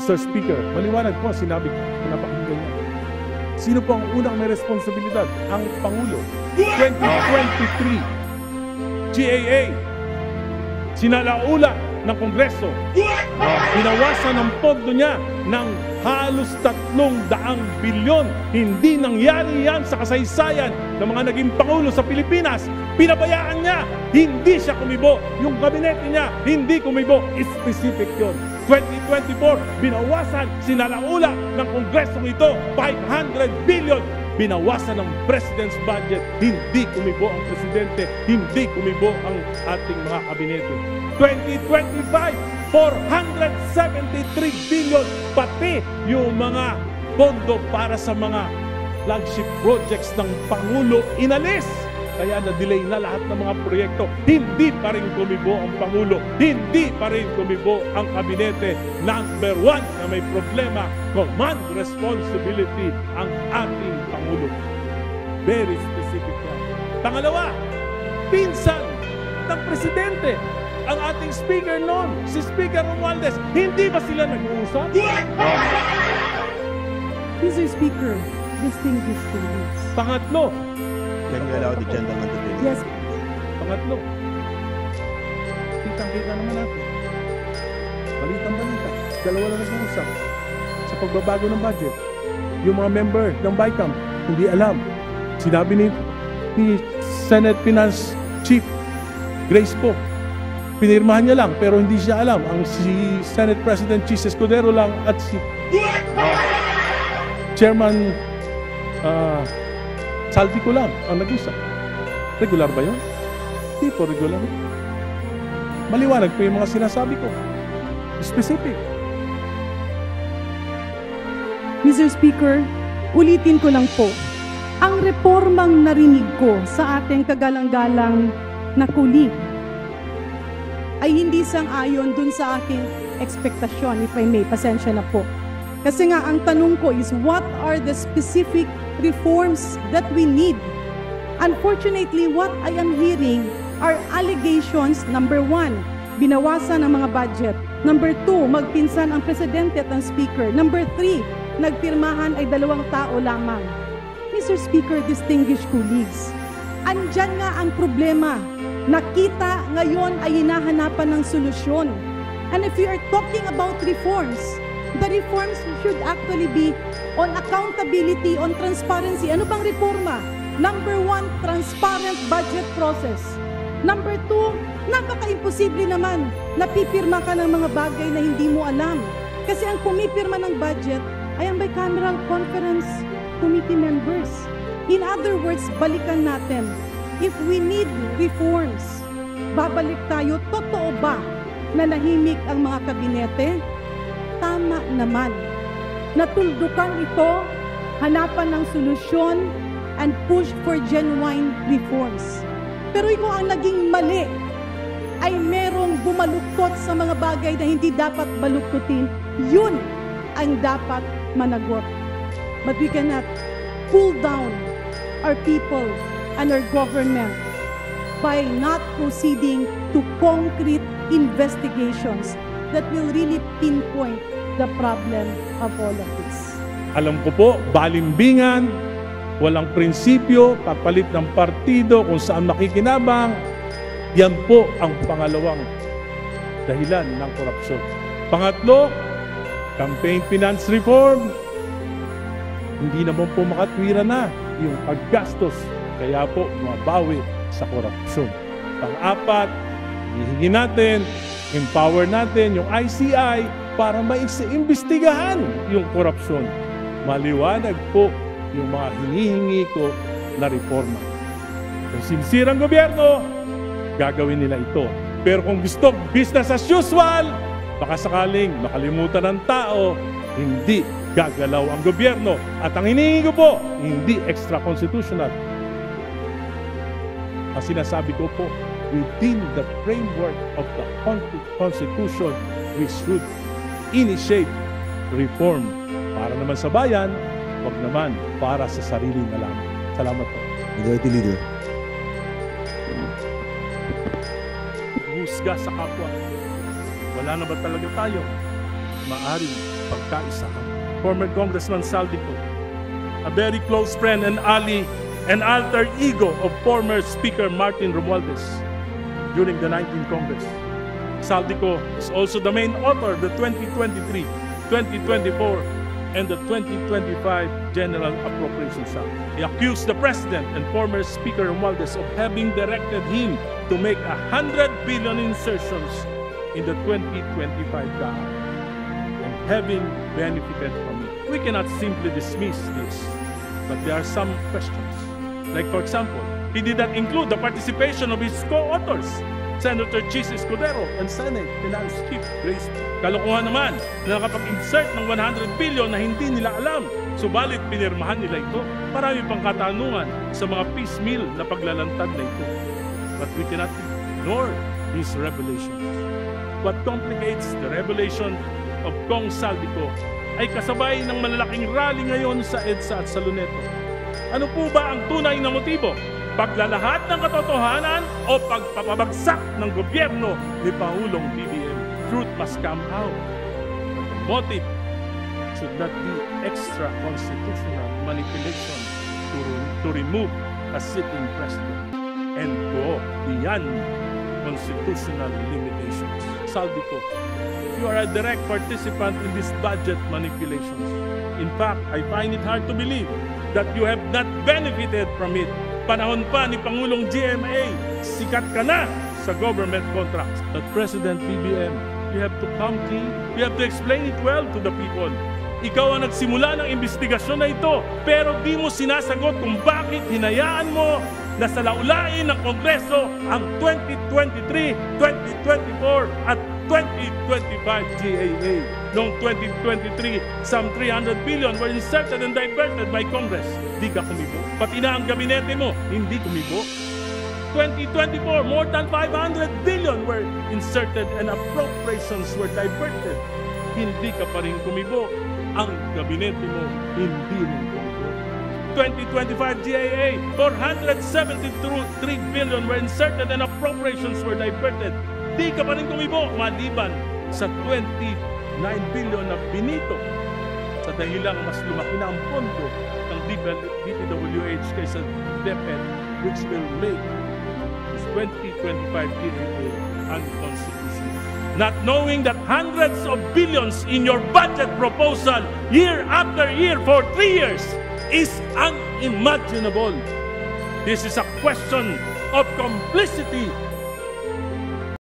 Mr. Speaker, maliwanag po, sinabi ko, pinapakinggan niya. Sino po ang unang may responsibilidad? Ang Pangulo. 2023, GAA, sinalaula ng Kongreso. Binawasan ang pondo niya ng halos 300 bilyon. Hindi nangyari yan sa kasaysayan ng mga naging Pangulo sa Pilipinas. Pinabayaan niya, hindi siya kumibo. Yung gabinete niya, hindi kumibo. Specific yun. 2024, binawasan, sinalaula ng Kongreso ito, 500 billion. Binawasan ng President's budget, hindi kumibo ang Presidente, hindi kumibo ang ating mga kabinete. 2025, 473 billion, pati yung mga pondo para sa mga flagship projects ng Pangulo inalis. Kaya na-delay na lahat ng mga proyekto. Hindi pa rin kumibo ang Pangulo. Hindi pa rin kumibo ang kabinete. Number one na may problema, command responsibility ang ating Pangulo. Very specific yan. Pangalawa, pinsan ng Presidente. Ang ating speaker noon, si Speaker Romualdez, hindi ba sila nag-uusap? Mr. Speaker, distinguished colleagues. Pangatlo, Can you allow the gentleman to finish? Yes. Pangatlo, kitang-kita naman natin. Balitang-balita. Dalawa lang nag-uusap sa pagbabago ng budget. Yung mga member ng BICAM, hindi alam. Sinabi ni Senate Finance Chief Grace po, pinirmahan niya lang pero hindi siya alam. Ang si Senate President Chis Escudero lang at si Chairman Saldico lang ang nag-usap. Regular ba yun? Hindi po regular. Maliwanag po yung mga sinasabi ko. Specific. Mr. Speaker, ulitin ko lang po. Ang reformang narinig ko sa ating kagalang-galang na kulig ay hindi sang-ayon dun sa aking ekspektasyon, if I may. Pasensya na po. Kasi nga, ang tanong ko is, what are the specific reforms that we need? Unfortunately, what I am hearing are allegations. Number one, binawasan ang mga budget. Number two, magpinsan ang Presidente at ang Speaker. Number three, nagpirmahan ay 2 tao lamang. Mr. Speaker, distinguished colleagues, andyan nga ang problema. Nakita ngayon ay hinahanapan ng solusyon. And if we are talking about reforms, the reforms should actually be on accountability, on transparency. Ano bang reforma? Number one, transparent budget process. Number two, napaka-imposible naman na pipirma ka ng mga bagay na hindi mo alam. Kasi ang pumipirma ng budget ay ang bicameral conference committee members. In other words, balikan natin. If we need reforms, babalik tayo, totoo ba na nahimik ang mga kabinete? Tama naman. Natuldukan ito, hanapan ng solusyon, and push for genuine reforms. Pero kung ang naging mali ay merong bumaluktot sa mga bagay na hindi dapat baluktutin, yun ang dapat managot. But we cannot pull down our people and our government by not proceeding to concrete investigations that will really pinpoint the problem of all of this. Alam ko po, balimbingan, walang prinsipyo, papalit ng partido kung saan makikinabang, yan po ang pangalawang dahilan ng korupsyon. Pangatlo, campaign finance reform. Hindi naman po makatwira na yung paggastos, kaya po mabawi sa korupsyon. Pang-apat, hihingi natin, empower natin yung ICI para maimbestigahan yung korupsyon. Maliwanag po yung mga hinihingi ko na reforma. Kung sincere ang gobyerno, gagawin nila ito. Pero kung gusto business as usual, baka sakaling makalimutan ng tao, hindi gagalaw ang gobyerno. At ang hinihingi ko po, hindi extra-constitutional. Ang sinasabi ko po, within the framework of the Constitution, we should initiate reform para naman sa bayan, wag naman para sa sarili na lang. Salamat po. Majority Leader. Husga sa kapwa. Wala na ba talaga tayo? maaring pagkaisahan. Former Congressman Saldico, a very close friend and ally and alter ego of former Speaker Martin Romualdez during the 19th Congress. Saldico is also the main author of the 2023, 2024, and the 2025 General Appropriations Act. He accused the President and former Speaker Romualdez of having directed him to make 100 billion insertions in the 2025 GAA and having benefited from it. We cannot simply dismiss this, but there are some questions. Like for example, he did not include the participation of his co-authors, Senator Chis Escudero and Senate Finance Chief Grace. Kalokohan naman na nakapag-insert ng 100 billion na hindi nila alam, subalit pinirmahan nila ito. Marami pang katanungan sa mga piecemeal na paglalantad na ito. But we cannot ignore these revelations. What complicates the revelation of Kong Saldico ay kasabay ng malalaking rally ngayon sa EDSA at sa Luneta. Ano po ba ang tunay na motibo? Paglalahat ng katotohanan o pagpapabagsak ng gobyerno ni Pangulong BBM? Truth must come out. But the motive should not be extra-constitutional manipulation to remove a sitting president and go beyond constitutional limitations. Saldico, you are a direct participant in these budget manipulations. In fact, I find it hard to believe that you have not benefited from it. Panahon pa ni Pangulong GMA, sikat ka na sa government contracts. But President BBM, you have to come clean. You have to explain it well to the people. Ikaw ang nagsimula ng investigasyon na ito, pero di mo sinasagot kung bakit hinayaan mo na salaulain ng Kongreso ang 2023, 2024 at 2025 GAA. Noong 2023, some 300 billion were inserted and diverted by Congress. Di ka kumibo. Pati na ang gabinete mo, hindi kumibo. 2024, more than 500 billion were inserted and appropriations were diverted. Hindi ka pa rin kumibo. Ang gabinete mo, hindi rin kumibo. 2025 GAA, 473 billion were inserted and appropriations were diverted. Di ka pa rin kumibo maliban sa 29 billion na binito sa dahilang mas lumaki na ang pondo ng DPWH kaysa DepEd, which will make this 2025 GAA unconstitutional. Not knowing that hundreds of billions in your budget proposal year after year for 3 years is unimaginable. This is a question of complicity